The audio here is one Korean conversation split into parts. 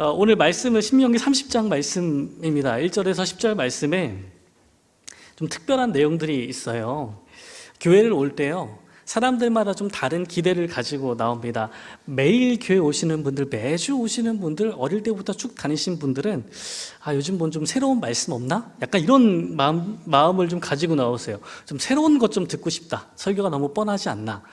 오늘 말씀은 신명기 30장 말씀입니다. 1절에서 10절 말씀에 좀 특별한 내용들이 있어요. 교회를 올 때요, 사람들마다 좀 다른 기대를 가지고 나옵니다. 매일 교회 오시는 분들, 매주 오시는 분들, 어릴 때부터 쭉 다니신 분들은 요즘 뭔 좀 새로운 말씀 없나? 약간 이런 마음을 좀 가지고 나오세요. 좀 새로운 것 좀 듣고 싶다. 설교가 너무 뻔하지 않나?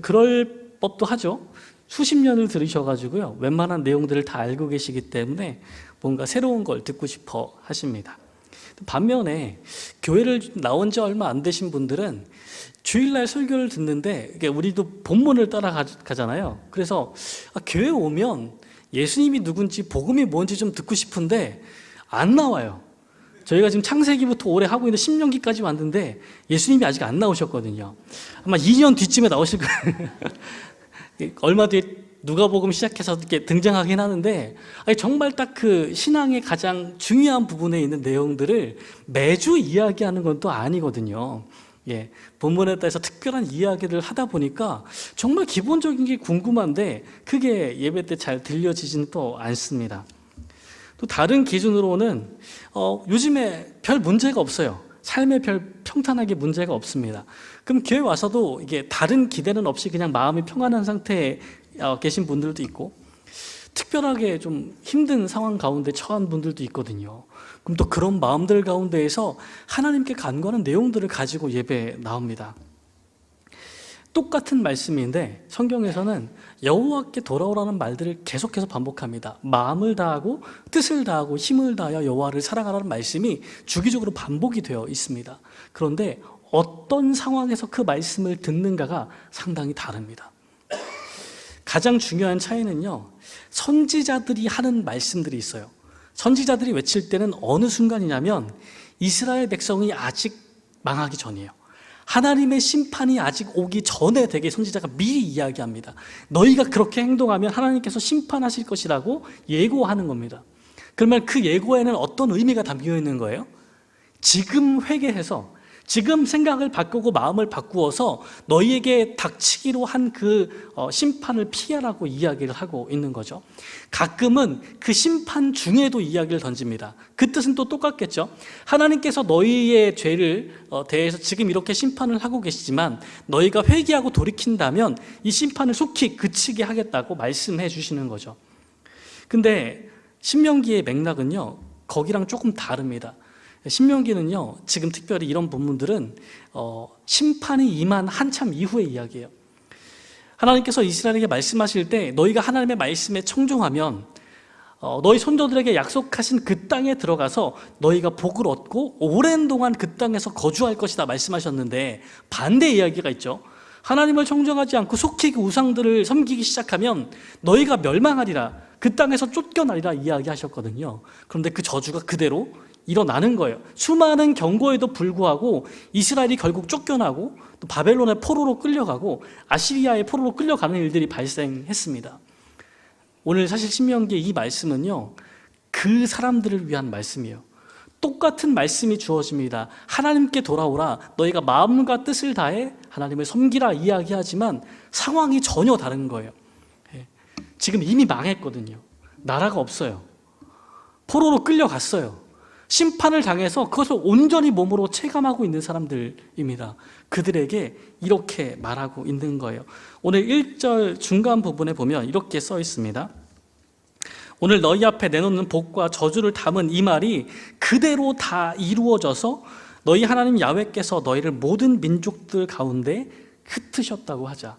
그럴 법도 하죠. 수십 년을 들으셔가지고요, 웬만한 내용들을 다 알고 계시기 때문에 뭔가 새로운 걸 듣고 싶어 하십니다. 반면에 교회를 나온 지 얼마 안 되신 분들은 주일날 설교를 듣는데, 우리도 본문을 따라가잖아요. 그래서 교회 오면 예수님이 누군지, 복음이 뭔지 좀 듣고 싶은데 안 나와요. 저희가 지금 창세기부터 올해 하고 있는 신명기까지 왔는데 예수님이 아직 안 나오셨거든요. 아마 2년 뒤쯤에 나오실 거예요. 얼마 뒤에 누가복음 시작해서 이렇게 등장하긴 하는데, 정말 딱 그 신앙의 가장 중요한 부분에 있는 내용들을 매주 이야기하는 건 또 아니거든요. 본문에 따라서 특별한 이야기를 하다 보니까 정말 기본적인 게 궁금한데 그게 예배 때 잘 들려지지는 또 않습니다. 또 다른 기준으로는 요즘에 별 문제가 없어요. 삶에 별 평탄하게 문제가 없습니다. 그럼 교회 와서도 이게 다른 기대는 없이 그냥 마음이 평안한 상태에 계신 분들도 있고, 특별하게 좀 힘든 상황 가운데 처한 분들도 있거든요. 그럼 또 그런 마음들 가운데에서 하나님께 간구하는 내용들을 가지고 예배에 나옵니다. 똑같은 말씀인데 성경에서는 여호와께 돌아오라는 말들을 계속해서 반복합니다. 마음을 다하고 뜻을 다하고 힘을 다하여 여호와를 사랑하라는 말씀이 주기적으로 반복이 되어 있습니다. 그런데 어떤 상황에서 그 말씀을 듣는가가 상당히 다릅니다. 가장 중요한 차이는요, 선지자들이 하는 말씀들이 있어요. 선지자들이 외칠 때는 어느 순간이냐면 이스라엘 백성이 아직 망하기 전이에요. 하나님의 심판이 아직 오기 전에 되게 선지자가 미리 이야기합니다. 너희가 그렇게 행동하면 하나님께서 심판하실 것이라고 예고하는 겁니다. 그러면 그 예고에는 어떤 의미가 담겨 있는 거예요? 지금 회개해서, 지금 생각을 바꾸고 마음을 바꾸어서 너희에게 닥치기로 한 그 심판을 피하라고 이야기를 하고 있는 거죠. 가끔은 그 심판 중에도 이야기를 던집니다. 그 뜻은 또 똑같겠죠. 하나님께서 너희의 죄를 대해서 지금 이렇게 심판을 하고 계시지만 너희가 회개하고 돌이킨다면 이 심판을 속히 그치게 하겠다고 말씀해 주시는 거죠. 근데 신명기의 맥락은요, 거기랑 조금 다릅니다. 신명기는요, 지금 특별히 이런 본문들은 심판이 임한 한참 이후의 이야기예요. 하나님께서 이스라엘에게 말씀하실 때 너희가 하나님의 말씀에 청종하면 너희 손자들에게 약속하신 그 땅에 들어가서 너희가 복을 얻고 오랜 동안 그 땅에서 거주할 것이다 말씀하셨는데, 반대 이야기가 있죠. 하나님을 청정하지 않고 속히 그 우상들을 섬기기 시작하면 너희가 멸망하리라, 그 땅에서 쫓겨나리라 이야기하셨거든요. 그런데 그 저주가 그대로 일어나는 거예요. 수많은 경고에도 불구하고 이스라엘이 결국 쫓겨나고 또 바벨론의 포로로 끌려가고 아시리아의 포로로 끌려가는 일들이 발생했습니다. 오늘 사실 신명기의 이 말씀은요, 그 사람들을 위한 말씀이에요. 똑같은 말씀이 주어집니다. 하나님께 돌아오라, 너희가 마음과 뜻을 다해 하나님을 섬기라 이야기하지만 상황이 전혀 다른 거예요. 지금 이미 망했거든요. 나라가 없어요. 포로로 끌려갔어요. 심판을 당해서 그것을 온전히 몸으로 체감하고 있는 사람들입니다. 그들에게 이렇게 말하고 있는 거예요. 오늘 1절 중간 부분에 보면 이렇게 써 있습니다. 오늘 너희 앞에 내놓는 복과 저주를 담은 이 말이 그대로 다 이루어져서 너희 하나님 야훼께서 너희를 모든 민족들 가운데 흩으셨다고 하자.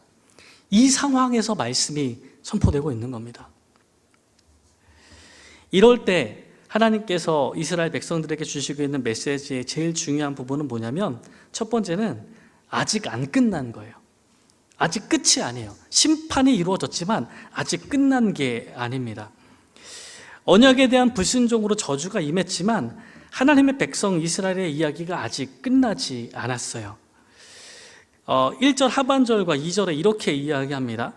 이 상황에서 말씀이 선포되고 있는 겁니다. 이럴 때 하나님께서 이스라엘 백성들에게 주시고 있는 메시지의 제일 중요한 부분은 뭐냐면, 첫 번째는 아직 안 끝난 거예요. 아직 끝이 아니에요. 심판이 이루어졌지만 아직 끝난 게 아닙니다. 언약에 대한 불순종으로 저주가 임했지만 하나님의 백성 이스라엘의 이야기가 아직 끝나지 않았어요. 1절 하반절과 2절에 이렇게 이야기합니다.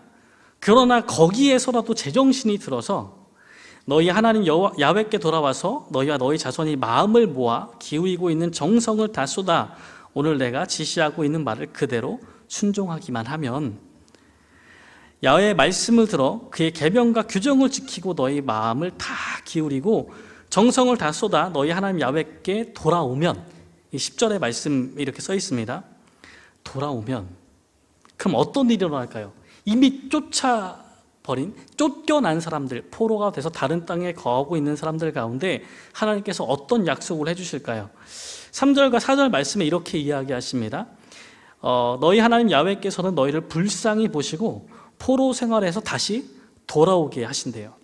그러나 거기에서라도 제정신이 들어서 너희 하나님 야훼께 돌아와서 너희와 너희 자손이 마음을 모아 기울이고 있는 정성을 다 쏟아 오늘 내가 지시하고 있는 말을 그대로 순종하기만 하면, 야훼의 말씀을 들어 그의 계명과 규정을 지키고 너희 마음을 다 기울이고 정성을 다 쏟아 너희 하나님 야훼께 돌아오면, 이 10절의 말씀 이렇게 써 있습니다. 돌아오면 그럼 어떤 일이 일어날까요? 이미 쫓겨난 사람들, 포로가 돼서 다른 땅에 거하고 있는 사람들 가운데 하나님께서 어떤 약속을 해주실까요? 3절과 4절 말씀에 이렇게 이야기하십니다. 너희 하나님 야훼께서는 너희를 불쌍히 보시고 포로 생활에서 다시 돌아오게 하신대요.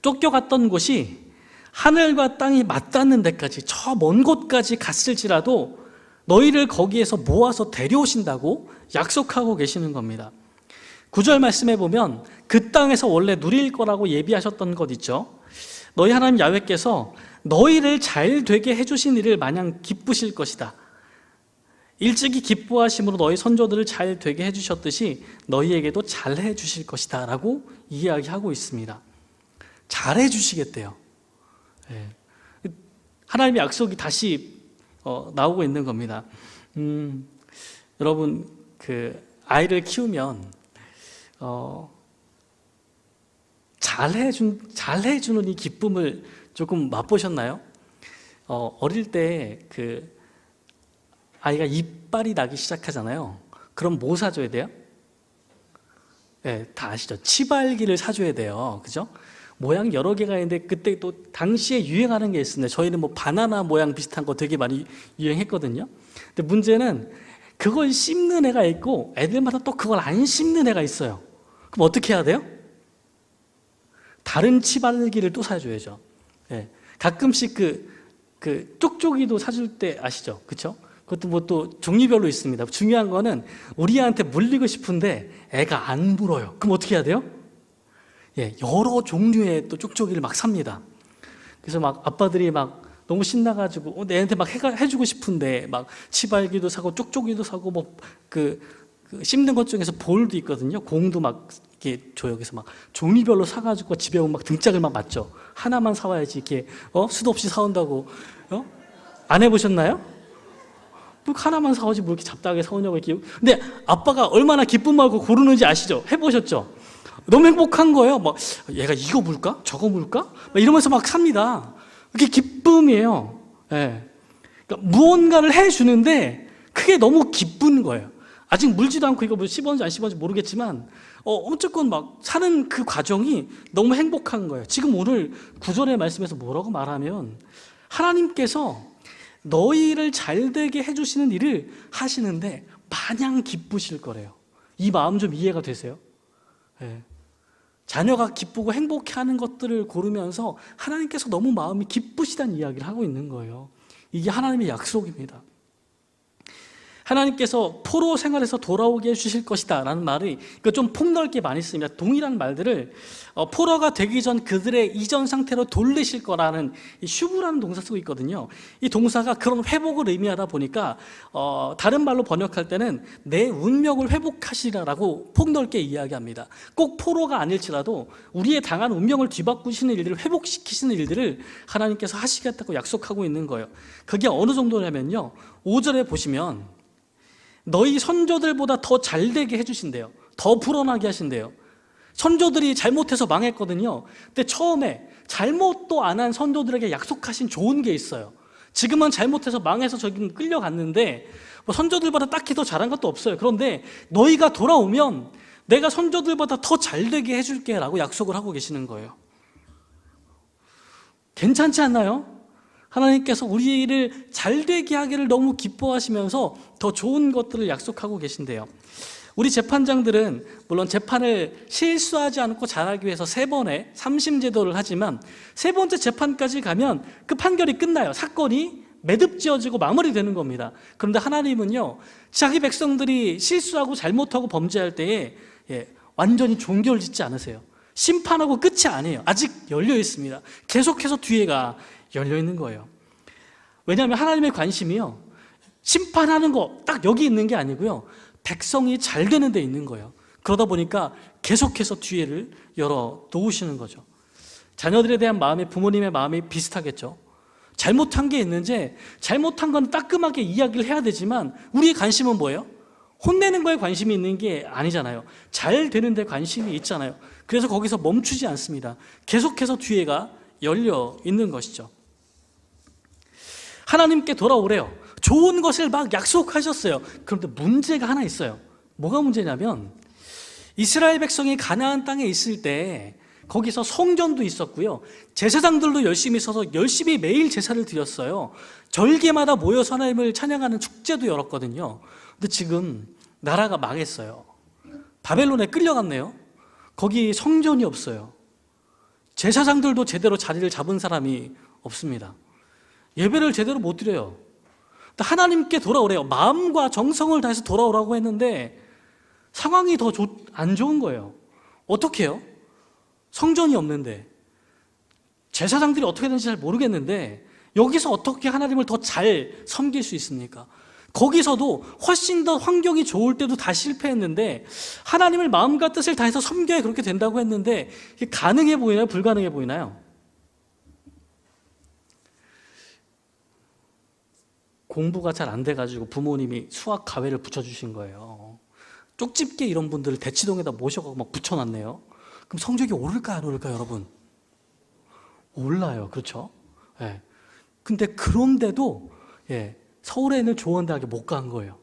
쫓겨갔던 곳이 하늘과 땅이 맞닿는 데까지, 저 먼 곳까지 갔을지라도 너희를 거기에서 모아서 데려오신다고 약속하고 계시는 겁니다. 9절 말씀에 보면 그 땅에서 원래 누릴 거라고 예비하셨던 것 있죠. 너희 하나님 야훼께서 너희를 잘 되게 해주신 일을 마냥 기쁘실 것이다. 일찍이 기뻐하심으로 너희 선조들을 잘 되게 해주셨듯이 너희에게도 잘 해주실 것이다 라고 이야기하고 있습니다. 잘 해주시겠대요. 하나님의 약속이 다시 나오고 있는 겁니다. 여러분, 그 아이를 키우면 잘 해주는 이 기쁨을 조금 맛보셨나요? 어릴 때 그 아이가 이빨이 나기 시작하잖아요. 그럼 뭐 사줘야 돼요? 네, 다 아시죠? 치발기를 사줘야 돼요. 그죠? 모양이 여러 개가 있는데 그때 또 당시에 유행하는 게 있습니다. 저희는 뭐 바나나 모양 비슷한 거 되게 많이 유행했거든요. 근데 문제는 그걸 씹는 애가 있고 애들마다 또 그걸 안 씹는 애가 있어요. 그럼 어떻게 해야 돼요? 다른 치발기를 또 사줘야죠. 네. 가끔씩 그 쪽쪽이도 사줄 때 아시죠? 그렇죠? 그것도 뭐 또 종류별로 있습니다. 중요한 거는 우리한테 물리고 싶은데 애가 안 물어요. 그럼 어떻게 해야 돼요? 예, 여러 종류의 또 쪽쪽이를 막 삽니다. 그래서 막 아빠들이 막 너무 신나가지고 애한테 막 해주고 싶은데 막 치발기도 사고 쪽쪽이도 사고 뭐 그 씹는 것 중에서 볼도 있거든요. 공도 막 이렇게 줘요. 그래서 막 종류별로 사가지고 집에 오면 막 등짝을 막 맞죠. 하나만 사와야지 이렇게 수도 없이 사온다고 안 해보셨나요? 뭐 하나만 사오지 뭐 이렇게 잡다하게 사오냐고 이렇게. 근데 아빠가 얼마나 기쁨하고 고르는지 아시죠? 해보셨죠? 너무 행복한 거예요. 막 얘가 이거 물까? 저거 물까? 막 이러면서 막 삽니다. 그게 기쁨이에요. 예. 그러니까 무언가를 해주는데 그게 너무 기쁜 거예요. 아직 물지도 않고 이거 뭐 씹었는지 안 씹었는지 모르겠지만 어쨌건 막 사는 그 과정이 너무 행복한 거예요. 지금 오늘 9절의 말씀에서 뭐라고 말하면 하나님께서 너희를 잘되게 해주시는 일을 하시는데 마냥 기쁘실 거래요. 이 마음 좀 이해가 되세요? 네. 자녀가 기쁘고 행복해하는 것들을 고르면서 하나님께서 너무 마음이 기쁘시다는 이야기를 하고 있는 거예요. 이게 하나님의 약속입니다. 하나님께서 포로 생활에서 돌아오게 해주실 것이다 라는 말이 좀 폭넓게 많이 씁니다. 동일한 말들을 포로가 되기 전 그들의 이전 상태로 돌리실 거라는 슈브라는 동사 쓰고 있거든요. 이 동사가 그런 회복을 의미하다 보니까 다른 말로 번역할 때는 내 운명을 회복하시라라고 폭넓게 이야기합니다. 꼭 포로가 아닐지라도 우리의 당한 운명을 뒤바꾸시는 일들을 회복시키시는 일들을 하나님께서 하시겠다고 약속하고 있는 거예요. 그게 어느 정도냐면요, 5절에 보시면 너희 선조들보다 더 잘되게 해주신대요. 더 불어나게 하신대요. 선조들이 잘못해서 망했거든요. 근데 처음에 잘못도 안 한 선조들에게 약속하신 좋은 게 있어요. 지금은 잘못해서 망해서 저기 끌려갔는데 뭐 선조들보다 딱히 더 잘한 것도 없어요. 그런데 너희가 돌아오면 내가 선조들보다 더 잘되게 해줄게 라고 약속을 하고 계시는 거예요. 괜찮지 않나요? 하나님께서 우리를 잘되게 하기를 너무 기뻐하시면서 더 좋은 것들을 약속하고 계신데요. 우리 재판장들은 물론 재판을 실수하지 않고 잘하기 위해서 3번의 삼심제도를 하지만 3번째 재판까지 가면 그 판결이 끝나요. 사건이 매듭지어지고 마무리되는 겁니다. 그런데 하나님은요, 자기 백성들이 실수하고 잘못하고 범죄할 때에 완전히 종결짓지 않으세요. 심판하고 끝이 아니에요. 아직 열려 있습니다. 계속해서 뒤에가 열려 있는 거예요. 왜냐하면 하나님의 관심이요, 심판하는 거 딱 여기 있는 게 아니고요, 백성이 잘 되는 데 있는 거예요. 그러다 보니까 계속해서 뒤에를 열어 놓으시는 거죠. 자녀들에 대한 마음이 부모님의 마음이 비슷하겠죠. 잘못한 게 있는지 잘못한 건 따끔하게 이야기를 해야 되지만 우리의 관심은 뭐예요? 혼내는 거에 관심이 있는 게 아니잖아요. 잘 되는 데 관심이 있잖아요. 그래서 거기서 멈추지 않습니다. 계속해서 뒤에가 열려 있는 것이죠. 하나님께 돌아오래요. 좋은 것을 막 약속하셨어요. 그런데 문제가 하나 있어요. 뭐가 문제냐면 이스라엘 백성이 가나안 땅에 있을 때 거기서 성전도 있었고요. 제사장들도 열심히 서서 열심히 매일 제사를 드렸어요. 절기마다 모여서 하나님을 찬양하는 축제도 열었거든요. 근데 지금 나라가 망했어요. 바벨론에 끌려갔네요. 거기 성전이 없어요. 제사장들도 제대로 자리를 잡은 사람이 없습니다. 예배를 제대로 못 드려요. 하나님께 돌아오래요. 마음과 정성을 다해서 돌아오라고 했는데 상황이 더 안 좋은 거예요. 어떻게 해요? 성전이 없는데, 제사장들이 어떻게 되는지 잘 모르겠는데 여기서 어떻게 하나님을 더 잘 섬길 수 있습니까? 거기서도 훨씬 더 환경이 좋을 때도 다 실패했는데 하나님을 마음과 뜻을 다해서 섬겨야 그렇게 된다고 했는데 이게 가능해 보이나요? 불가능해 보이나요? 공부가 잘 안 돼가지고 부모님이 수학 가외를 붙여주신 거예요. 쪽집게 이런 분들을 대치동에다 모셔가고 막 붙여놨네요. 그럼 성적이 오를까요, 안 오를까요, 여러분? 올라요, 그렇죠? 예. 근데 그런데도 서울에 있는 조원대학에 못 간 거예요.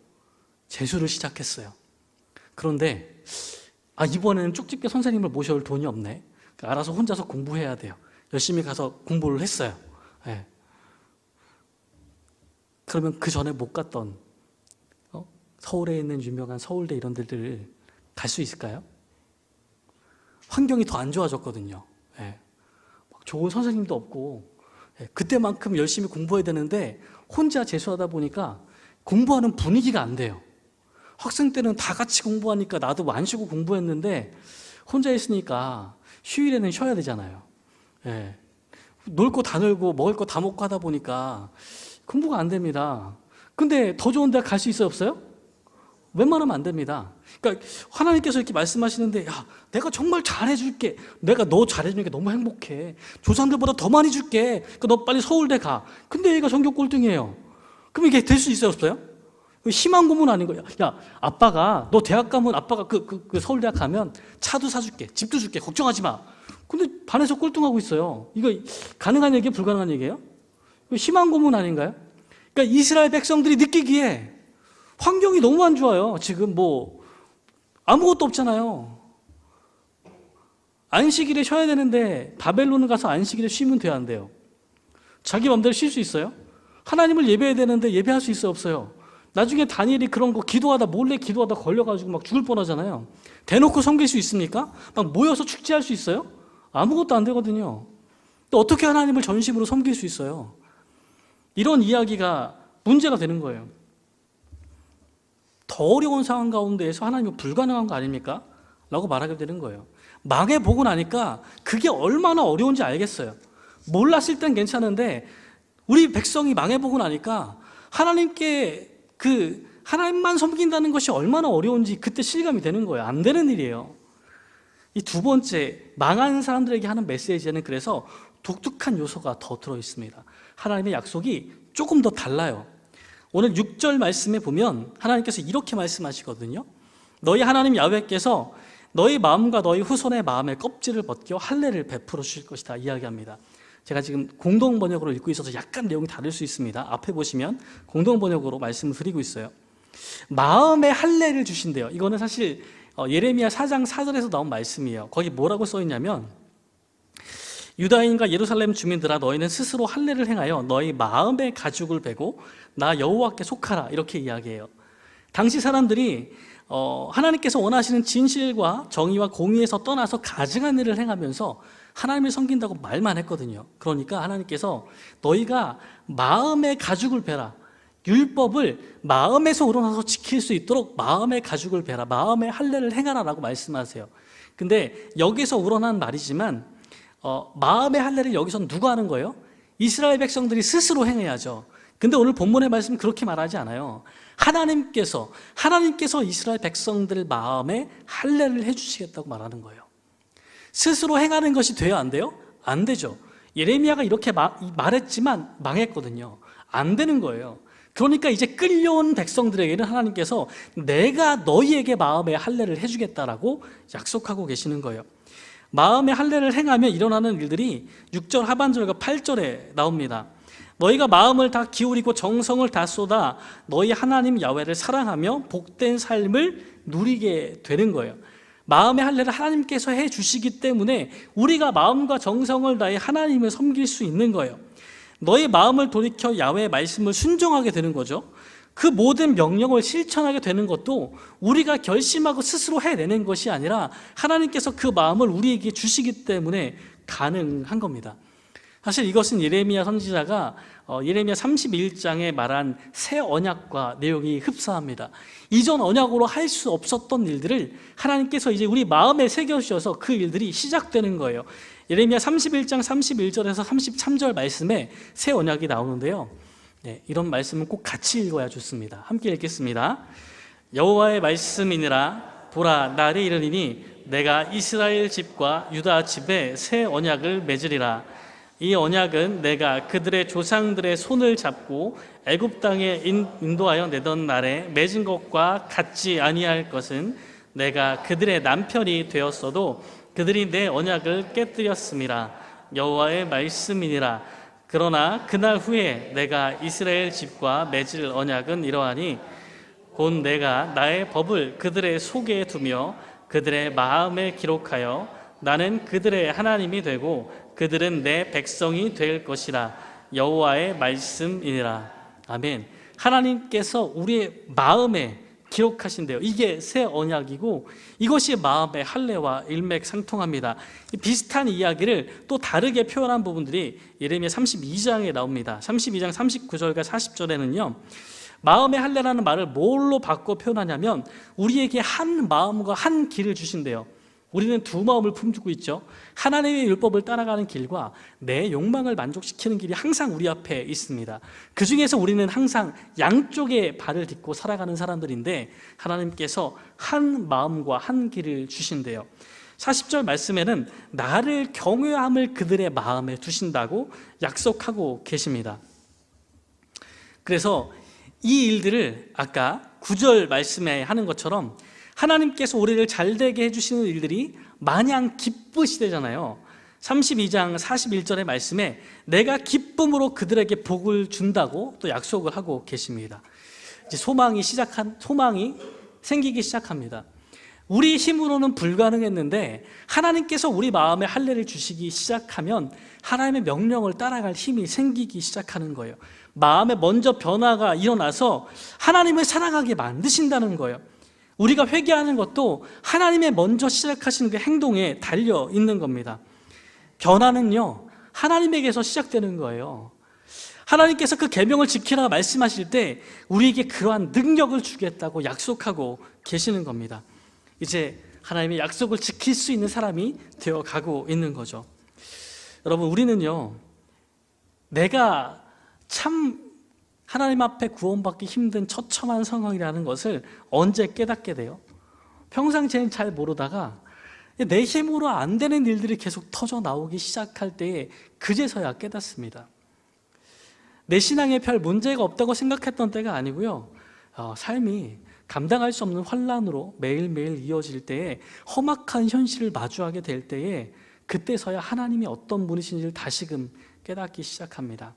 재수를 시작했어요. 그런데 이번에는 쪽집게 선생님을 모셔올 돈이 없네. 알아서 혼자서 공부해야 돼요. 열심히 가서 공부를 했어요. 예. 그러면 그 전에 못 갔던 서울에 있는 유명한 서울대 이런 데를 갈 수 있을까요? 환경이 더 안 좋아졌거든요. 예. 좋은 선생님도 없고 그때만큼 열심히 공부해야 되는데 혼자 재수하다 보니까 공부하는 분위기가 안 돼요. 학생 때는 다 같이 공부하니까 나도 안 쉬고 공부했는데 혼자 있으니까 휴일에는 쉬어야 되잖아요. 예. 놀 거 다 놀고 먹을 거 다 먹고 하다 보니까 공부가 안 됩니다. 근데 더 좋은 대학 갈 수 있어요, 없어요? 웬만하면 안 됩니다. 그러니까 하나님께서 이렇게 말씀하시는데 야, 내가 정말 잘해줄게. 내가 너 잘해주는 게 너무 행복해. 조상들보다 더 많이 줄게. 그러니까 너 빨리 서울대 가. 근데 얘가 전교 꼴등이에요. 그럼 이게 될 수 있어요, 없어요? 희망 고문 아닌 거예요. 야, 아빠가 너 대학 가면 아빠가 그 서울대학 가면 차도 사줄게. 집도 줄게. 걱정하지 마. 근데 반에서 꼴등하고 있어요. 이거 가능한 얘기예요, 불가능한 얘기예요? 이거 희망 고문 아닌가요? 그러니까 이스라엘 백성들이 느끼기에 환경이 너무 안 좋아요. 지금 아무것도 없잖아요. 안식일에 쉬어야 되는데 바벨론을 가서 안식일에 쉬면 돼요, 안 돼요? 자기 마음대로 쉴 수 있어요? 하나님을 예배해야 되는데 예배할 수 있어요, 없어요? 나중에 다니엘이 그런 거 몰래 기도하다 걸려가지고 막 죽을 뻔하잖아요. 대놓고 섬길 수 있습니까? 막 모여서 축제할 수 있어요? 아무것도 안 되거든요. 또 어떻게 하나님을 전심으로 섬길 수 있어요? 이런 이야기가 문제가 되는 거예요. 더 어려운 상황 가운데에서 하나님은 불가능한 거 아닙니까? 라고 말하게 되는 거예요. 망해보고 나니까 그게 얼마나 어려운지 알겠어요. 몰랐을 땐 괜찮은데 우리 백성이 망해보고 나니까 하나님께 하나님만 섬긴다는 것이 얼마나 어려운지 그때 실감이 되는 거예요. 안 되는 일이에요. 이 두 번째, 망한 사람들에게 하는 메시지에는 그래서 독특한 요소가 더 들어있습니다. 하나님의 약속이 조금 더 달라요. 오늘 6절 말씀에 보면 하나님께서 이렇게 말씀하시거든요. 너희 하나님 야훼께서 너희 마음과 너희 후손의 마음에 껍질을 벗겨 할례를 베풀어 주실 것이다 이야기합니다. 제가 지금 공동 번역으로 읽고 있어서 약간 내용이 다를 수 있습니다. 앞에 보시면 공동 번역으로 말씀을 드리고 있어요. 마음의 할례를 주신대요. 이거는 사실 예레미야 4장 4절에서 나온 말씀이에요. 거기 뭐라고 써 있냐면 유다인과 예루살렘 주민들아 너희는 스스로 할례를 행하여 너희 마음의 가죽을 베고 나 여호와께 속하라 이렇게 이야기해요. 당시 사람들이 하나님께서 원하시는 진실과 정의와 공의에서 떠나서 가증한 일을 행하면서 하나님을 섬긴다고 말만 했거든요. 그러니까 하나님께서 너희가 마음의 가죽을 베라, 율법을 마음에서 우러나서 지킬 수 있도록 마음의 가죽을 베라, 마음의 할례를 행하라라고 말씀하세요. 근데 여기서 우러난 말이지만 마음의 할례를 여기서 누가 하는 거예요? 이스라엘 백성들이 스스로 행해야죠. 근데 오늘 본문의 말씀은 그렇게 말하지 않아요. 하나님께서 이스라엘 백성들 마음에 할례를 해주시겠다고 말하는 거예요. 스스로 행하는 것이 돼요, 안 돼요? 안 되죠. 예레미야가 이렇게 말했지만 망했거든요. 안 되는 거예요. 그러니까 이제 끌려온 백성들에게는 하나님께서 내가 너희에게 마음의 할례를 해주겠다라고 약속하고 계시는 거예요. 마음의 할례를 행하면 일어나는 일들이 6절 하반절과 8절에 나옵니다. 너희가 마음을 다 기울이고 정성을 다 쏟아 너희 하나님 야훼를 사랑하며 복된 삶을 누리게 되는 거예요. 마음의 할례를 하나님께서 해주시기 때문에 우리가 마음과 정성을 다해 하나님을 섬길 수 있는 거예요. 너희 마음을 돌이켜 야훼의 말씀을 순종하게 되는 거죠. 그 모든 명령을 실천하게 되는 것도 우리가 결심하고 스스로 해내는 것이 아니라 하나님께서 그 마음을 우리에게 주시기 때문에 가능한 겁니다. 사실 이것은 예레미야 선지자가 예레미야 31장에 말한 새 언약과 내용이 흡사합니다. 이전 언약으로 할 수 없었던 일들을 하나님께서 이제 우리 마음에 새겨주셔서 그 일들이 시작되는 거예요. 예레미야 31장 31절에서 33절 말씀에 새 언약이 나오는데요. 네, 이런 말씀은 꼭 같이 읽어야 좋습니다. 함께 읽겠습니다. 여호와의 말씀이니라. 보라, 날이 이르리니 내가 이스라엘 집과 유다 집에 새 언약을 맺으리라. 이 언약은 내가 그들의 조상들의 손을 잡고 애굽 땅에 인도하여 내던 날에 맺은 것과 같지 아니할 것은 내가 그들의 남편이 되었어도 그들이 내 언약을 깨뜨렸음이라. 여호와의 말씀이니라. 그러나 그날 후에 내가 이스라엘 집과 맺을 언약은 이러하니 곧 내가 나의 법을 그들의 속에 두며 그들의 마음에 기록하여 나는 그들의 하나님이 되고 그들은 내 백성이 될 것이라. 여호와의 말씀이니라. 아멘. 하나님께서 우리의 마음에 기록하신대요. 이게 새 언약이고 이것이 마음의 할례와 일맥상통합니다. 비슷한 이야기를 또 다르게 표현한 부분들이 예레미야 32장에 나옵니다. 32장 39절과 40절에는요 마음의 할례라는 말을 뭘로 바꿔 표현하냐면 우리에게 한 마음과 한 길을 주신대요. 우리는 두 마음을 품고 있죠. 하나님의 율법을 따라가는 길과 내 욕망을 만족시키는 길이 항상 우리 앞에 있습니다. 그 중에서 우리는 항상 양쪽에 발을 딛고 살아가는 사람들인데 하나님께서 한 마음과 한 길을 주신대요. 40절 말씀에는 나를 경외함을 그들의 마음에 두신다고 약속하고 계십니다. 그래서 이 일들을 아까 9절 말씀에 하는 것처럼 하나님께서 우리를 잘되게 해주시는 일들이 마냥 기쁘시대잖아요. 32장 41절의 말씀에 내가 기쁨으로 그들에게 복을 준다고 또 약속을 하고 계십니다. 이제 소망이 생기기 시작합니다. 우리 힘으로는 불가능했는데 하나님께서 우리 마음에 할례를 주시기 시작하면 하나님의 명령을 따라갈 힘이 생기기 시작하는 거예요. 마음에 먼저 변화가 일어나서 하나님을 사랑하게 만드신다는 거예요. 우리가 회개하는 것도 하나님의 먼저 시작하시는 그 행동에 달려 있는 겁니다. 변화는요 하나님에게서 시작되는 거예요. 하나님께서 그 계명을 지키라 말씀하실 때 우리에게 그러한 능력을 주겠다고 약속하고 계시는 겁니다. 이제 하나님의 약속을 지킬 수 있는 사람이 되어가고 있는 거죠. 여러분 우리는요 내가 참 하나님 앞에 구원받기 힘든 처참한 상황이라는 것을 언제 깨닫게 돼요? 평상시에는 잘 모르다가 내 힘으로 안 되는 일들이 계속 터져 나오기 시작할 때에 그제서야 깨닫습니다. 내 신앙에 별 문제가 없다고 생각했던 때가 아니고요 삶이 감당할 수 없는 환난으로 매일매일 이어질 때에 험악한 현실을 마주하게 될 때에 그때서야 하나님이 어떤 분이신지를 다시금 깨닫기 시작합니다.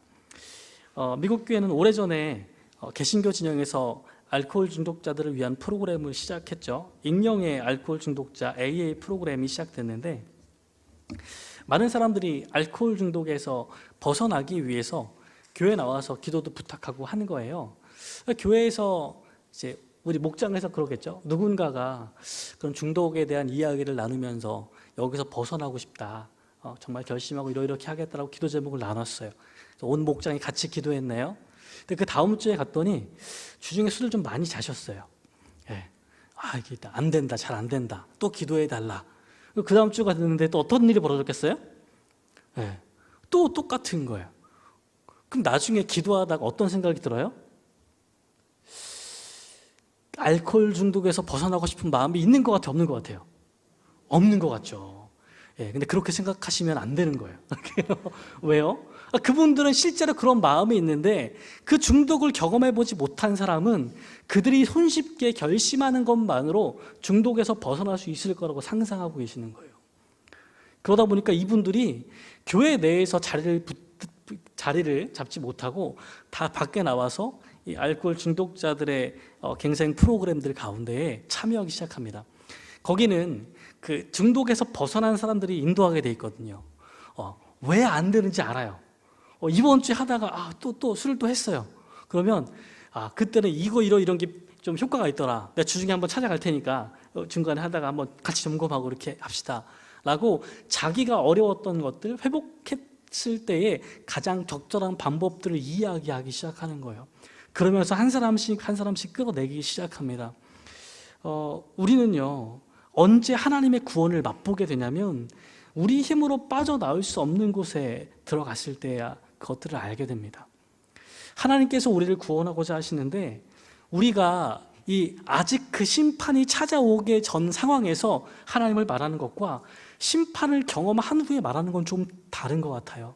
미국 교회는 오래전에 개신교 진영에서 알코올 중독자들을 위한 프로그램을 시작했죠. 익명의 알코올 중독자 AA 프로그램이 시작됐는데 많은 사람들이 알코올 중독에서 벗어나기 위해서 교회 나와서 기도도 부탁하고 하는 거예요. 교회에서 이제 우리 목장에서 그러겠죠. 누군가가 그런 중독에 대한 이야기를 나누면서 여기서 벗어나고 싶다. 정말 결심하고 이렇게 하겠다라고 기도 제목을 나눴어요. 온 목장이 같이 기도했네요. 근데 그 다음 주에 갔더니 주중에 술을 좀 많이 자셨어요. 예. 이게 안 된다, 잘 안 된다. 또 기도해 달라. 그 다음 주가 됐는데 또 어떤 일이 벌어졌겠어요? 예. 또 똑같은 거예요. 그럼 나중에 기도하다가 어떤 생각이 들어요? 알코올 중독에서 벗어나고 싶은 마음이 있는 것 같아요, 없는 것 같아요? 없는 것 같죠. 근데 그렇게 생각하시면 안 되는 거예요. 왜요? 그분들은 실제로 그런 마음이 있는데 그 중독을 경험해보지 못한 사람은 그들이 손쉽게 결심하는 것만으로 중독에서 벗어날 수 있을 거라고 상상하고 계시는 거예요. 그러다 보니까 이분들이 교회 내에서 자리를 잡지 못하고 다 밖에 나와서 이 알코올 중독자들의 갱생 프로그램들 가운데에 참여하기 시작합니다. 거기는 그 중독에서 벗어난 사람들이 인도하게 돼 있거든요. 왜 안 되는지 알아요. 이번 주에 하다가 또 술을 또 했어요. 그러면 그때는 이런 게 좀 효과가 있더라. 내가 주중에 한번 찾아갈 테니까 중간에 하다가 한번 같이 점검하고 이렇게 합시다 라고 자기가 어려웠던 것들 회복했을 때에 가장 적절한 방법들을 이야기하기 시작하는 거예요. 그러면서 한 사람씩 끌어내기 시작합니다. 우리는요, 언제 하나님의 구원을 맛보게 되냐면 우리 힘으로 빠져나올 수 없는 곳에 들어갔을 때야 그것들을 알게 됩니다. 하나님께서 우리를 구원하고자 하시는데 우리가 아직 그 심판이 찾아오기 전 상황에서 하나님을 말하는 것과 심판을 경험한 후에 말하는 건 좀 다른 것 같아요.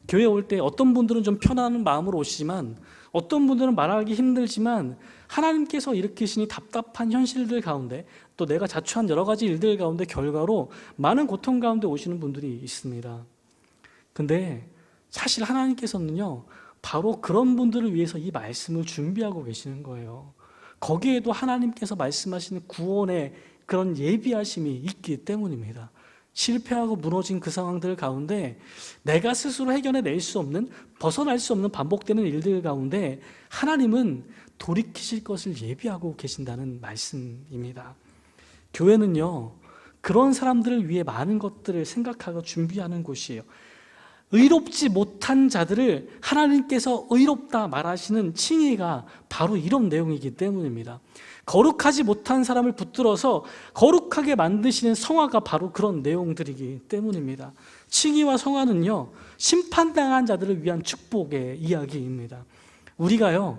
교회 올 때 어떤 분들은 좀 편안한 마음으로 오시지만 어떤 분들은 말하기 힘들지만 하나님께서 일으키시니 답답한 현실들 가운데 또 내가 자초한 여러 가지 일들 가운데 결과로 많은 고통 가운데 오시는 분들이 있습니다. 근데 사실 하나님께서는요, 바로 그런 분들을 위해서 이 말씀을 준비하고 계시는 거예요. 거기에도 하나님께서 말씀하시는 구원의 그런 예비하심이 있기 때문입니다. 실패하고 무너진 그 상황들 가운데 내가 스스로 해결해낼 수 없는, 벗어날 수 없는 반복되는 일들 가운데 하나님은 돌이키실 것을 예비하고 계신다는 말씀입니다. 교회는요, 그런 사람들을 위해 많은 것들을 생각하고 준비하는 곳이에요. 의롭지 못한 자들을 하나님께서 의롭다 말하시는 칭의가 바로 이런 내용이기 때문입니다. 거룩하지 못한 사람을 붙들어서 거룩하게 만드시는 성화가 바로 그런 내용들이기 때문입니다. 칭의와 성화는요, 심판당한 자들을 위한 축복의 이야기입니다. 우리가요,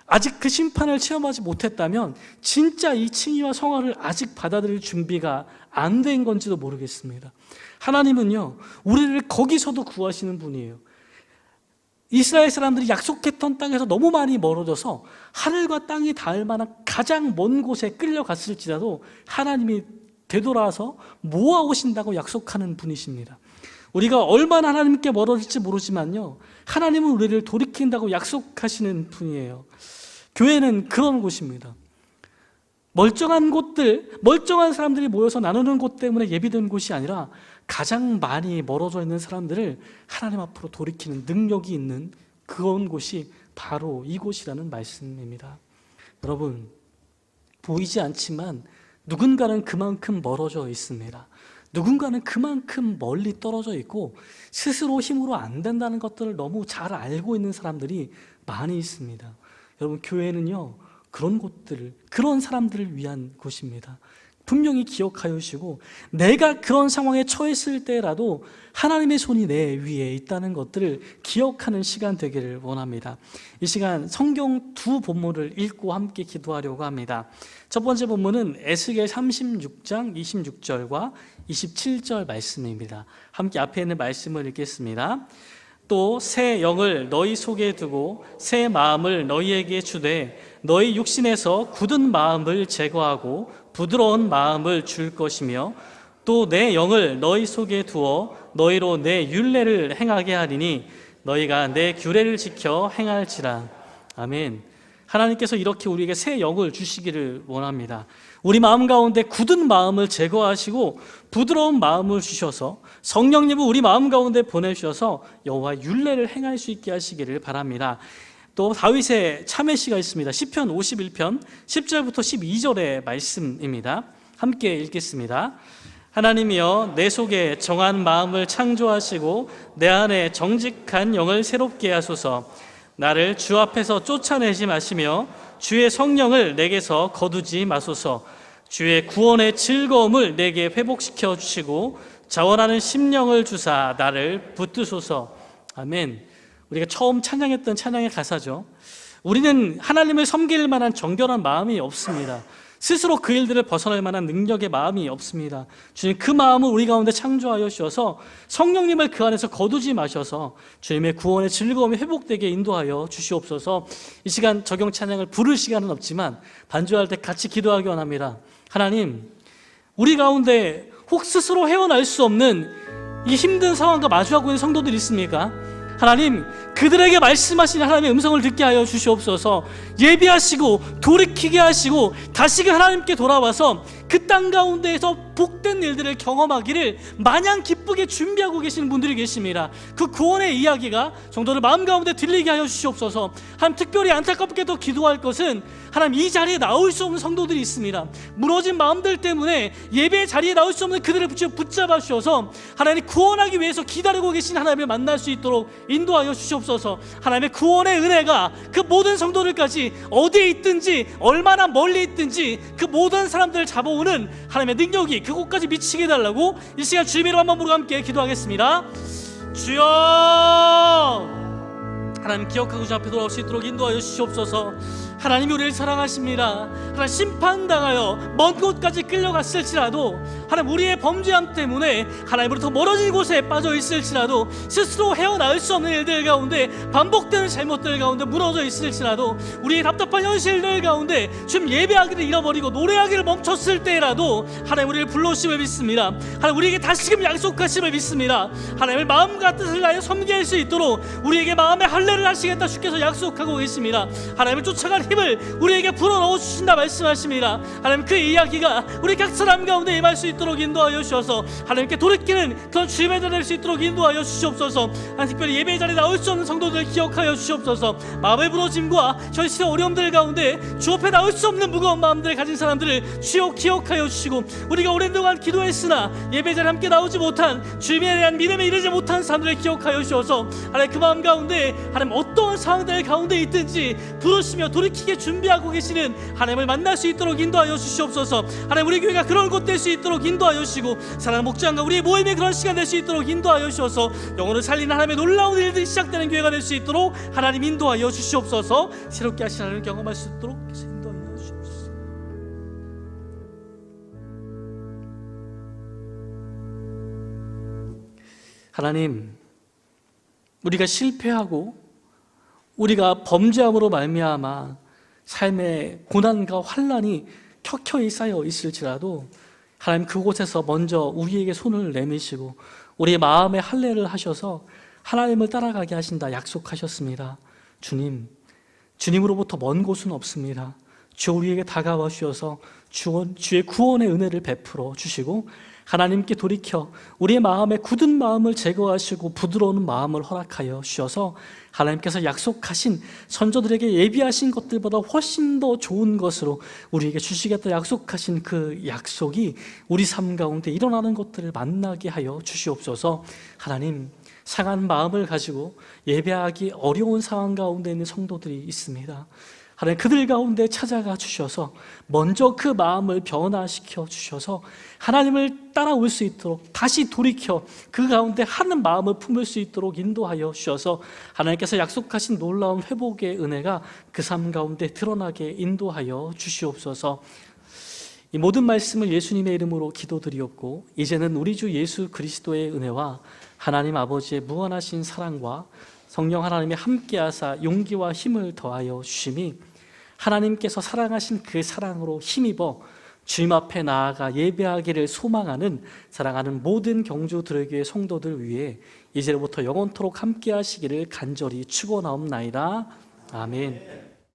아직 그 심판을 체험하지 못했다면 진짜 이 칭의와 성화를 아직 받아들일 준비가 안 된 건지도 모르겠습니다. 하나님은요, 우리를 거기서도 구하시는 분이에요. 이스라엘 사람들이 약속했던 땅에서 너무 많이 멀어져서 하늘과 땅이 닿을 만한 가장 먼 곳에 끌려갔을지라도 하나님이 되돌아서 모아오신다고 약속하는 분이십니다. 우리가 얼마나 하나님께 멀어질지 모르지만요, 하나님은 우리를 돌이킨다고 약속하시는 분이에요. 교회는 그런 곳입니다. 멀쩡한 곳들, 멀쩡한 사람들이 모여서 나누는 곳 때문에 예비된 곳이 아니라 가장 많이 멀어져 있는 사람들을 하나님 앞으로 돌이키는 능력이 있는 그런 곳이 바로 이곳이라는 말씀입니다. 여러분, 보이지 않지만 누군가는 그만큼 멀어져 있습니다. 누군가는 그만큼 멀리 떨어져 있고 스스로 힘으로 안 된다는 것들을 너무 잘 알고 있는 사람들이 많이 있습니다. 여러분, 교회는요, 그런 곳들을, 그런 사람들을 위한 곳입니다. 분명히 기억하여 주시고 내가 그런 상황에 처했을 때라도 하나님의 손이 내 위에 있다는 것들을 기억하는 시간 되기를 원합니다. 이 시간 성경 두 본문을 읽고 함께 기도하려고 합니다. 첫 번째 본문은 에스겔 36장 26절과 27절 말씀입니다. 함께 앞에 있는 말씀을 읽겠습니다. 또 새 영을 너희 속에 두고 새 마음을 너희에게 주되 너희 육신에서 굳은 마음을 제거하고 부드러운 마음을 줄 것이며 또 내 영을 너희 속에 두어 너희로 내 율례를 행하게 하리니 너희가 내 규례를 지켜 행할지라. 아멘. 하나님께서 이렇게 우리에게 새 영을 주시기를 원합니다. 우리 마음 가운데 굳은 마음을 제거하시고 부드러운 마음을 주셔서 성령님을 우리 마음 가운데 보내주셔서 여호와 율례를 행할 수 있게 하시기를 바랍니다. 또 다윗의 참회시가 있습니다. 시편 51편 10절부터 12절의 말씀입니다. 함께 읽겠습니다. 하나님이여, 내 속에 정한 마음을 창조하시고 내 안에 정직한 영을 새롭게 하소서. 나를 주 앞에서 쫓아내지 마시며 주의 성령을 내게서 거두지 마소서. 주의 구원의 즐거움을 내게 회복시켜 주시고 자원하는 심령을 주사 나를 붙드소서. 아멘. 우리가 처음 찬양했던 찬양의 가사죠. 우리는 하나님을 섬길 만한 정결한 마음이 없습니다. 스스로 그 일들을 벗어날 만한 능력의 마음이 없습니다. 주님, 그 마음을 우리 가운데 창조하여 주셔서 성령님을 그 안에서 거두지 마셔서 주님의 구원의 즐거움이 회복되게 인도하여 주시옵소서. 이 시간 적용 찬양을 부를 시간은 없지만 반주할 때 같이 기도하기 원합니다. 하나님, 우리 가운데 혹 스스로 헤어날 수 없는 이 힘든 상황과 마주하고 있는 성도들이 있습니까? 하나님, 그들에게 말씀하시는 하나님의 음성을 듣게 하여 주시옵소서. 예비하시고 돌이키게 하시고 다시금 하나님께 돌아와서 그 땅 가운데에서 복된 일들을 경험하기를 마냥 기쁘게 준비하고 계시는 분들이 계십니다. 그 구원의 이야기가 성도들 마음 가운데 들리게 하여 주시옵소서. 하나님, 특별히 안타깝게도 기도할 것은 하나님, 이 자리에 나올 수 없는 성도들이 있습니다. 무너진 마음들 때문에 예배의 자리에 나올 수 없는 그들을 붙잡아 주셔서 하나님, 구원하기 위해서 기다리고 계신 하나님을 만날 수 있도록 인도하여 주시옵소서. 하나님의 구원의 은혜가 그 모든 성도들까지 어디에 있든지 얼마나 멀리 있든지 그 모든 사람들을 잡아오는 하나님의 능력이 그곳까지 미치게 해달라고 이 시간 주님의 이름 한번 부르고 함께 기도하겠습니다. 주여, 하나님, 기억하고 주 앞에 돌아올 수 있도록 인도하여 주시옵소서. 하나님이 우리를 사랑하십니다. 하나님, 심판당하여 먼 곳까지 끌려갔을지라도 하나님, 우리의 범죄함 때문에 하나님으로부터 멀어진 곳에 빠져 있을지라도 스스로 헤어나올 수 없는 일들 가운데 반복되는 잘못들 가운데 무너져 있을지라도 우리의 답답한 현실들 가운데 좀 예배하기를 잃어버리고 노래하기를 멈췄을 때라도 하나님, 우리를 불러주심을 믿습니다. 하나님, 우리에게 다시금 약속하심을 믿습니다. 하나님의 마음과 뜻을 다해 섬길 수 있도록 우리에게 마음의 할례를 하시겠다 주께서 약속하고 계십니다. 하나님을 쫓아갈 힘을 우리에게 불어넣어 주신다 말씀하십니다. 하나님, 그 이야기가 우리 각 사람 가운데 임할 수 있도록 인도하여 주셔서 하나님께 돌이키는 그런 주님의 자리 될 수 있도록 인도하여 주시옵소서. 하나님, 특별히 예배의 자리에 나올 수 없는 성도들 기억하여 주시옵소서. 마음의 부러짐과 현실의 어려움들 가운데 주 앞에 나올 수 없는 무거운 마음들을 가진 사람들을 주여 기억하여 주시고, 우리가 오랜 동안 기도했으나 예배 자리에 함께 나오지 못한 주님에 대한 믿음에 이르지 못한 사람들을 기억하여 주셔서 하나님, 그 마음 가운데 하나님, 어떠한 상황들 가운데 있든지 부르시며 돌이키게 준비하고 계시는 하나님을 만날 수 있도록 인도하여 주시옵소서. 하나님, 우리 교회가 그런 곳 될 수 있도록 인도하여 주시고, 사랑하는 목장과 우리의 모임의 그런 시간 될 수 있도록 인도하여 주셔서 영혼을 살리는 하나님의 놀라운 일들이 시작되는 교회가 될 수 있도록 하나님 인도하여 주시옵소서. 새롭게 하신 하나님을 경험할 수 있도록 인도하여 주시옵소서. 하나님, 우리가 실패하고 우리가 범죄함으로 말미암아 삶의 고난과 환난이 켜켜이 쌓여 있을지라도 하나님, 그곳에서 먼저 우리에게 손을 내미시고 우리의 마음에 할례를 하셔서 하나님을 따라가게 하신다 약속하셨습니다. 주님, 주님으로부터 먼 곳은 없습니다. 주 우리에게 다가와 주셔서 주의 구원의 은혜를 베풀어 주시고 하나님께 돌이켜 우리의 마음에 굳은 마음을 제거하시고 부드러운 마음을 허락하여 주셔서 하나님께서 약속하신 선조들에게 예비하신 것들보다 훨씬 더 좋은 것으로 우리에게 주시겠다 약속하신 그 약속이 우리 삶 가운데 일어나는 것들을 만나게 하여 주시옵소서. 하나님, 상한 마음을 가지고 예배하기 어려운 상황 가운데 있는 성도들이 있습니다. 하나님, 그들 가운데 찾아가 주셔서 먼저 그 마음을 변화시켜 주셔서 하나님을 따라올 수 있도록 다시 돌이켜 그 가운데 하는 마음을 품을 수 있도록 인도하여 주셔서 하나님께서 약속하신 놀라운 회복의 은혜가 그 삶 가운데 드러나게 인도하여 주시옵소서. 이 모든 말씀을 예수님의 이름으로 기도드리옵고, 이제는 우리 주 예수 그리스도의 은혜와 하나님 아버지의 무한하신 사랑과 성령 하나님의 함께하사 용기와 힘을 더하여 주심이 하나님께서 사랑하신 그 사랑으로 힘입어 주님 앞에 나아가 예배하기를 소망하는 사랑하는 모든 경주 들의교회 성도들 위해 이제부터 영원토록 함께하시기를 간절히 축원하옵나이다. 아멘.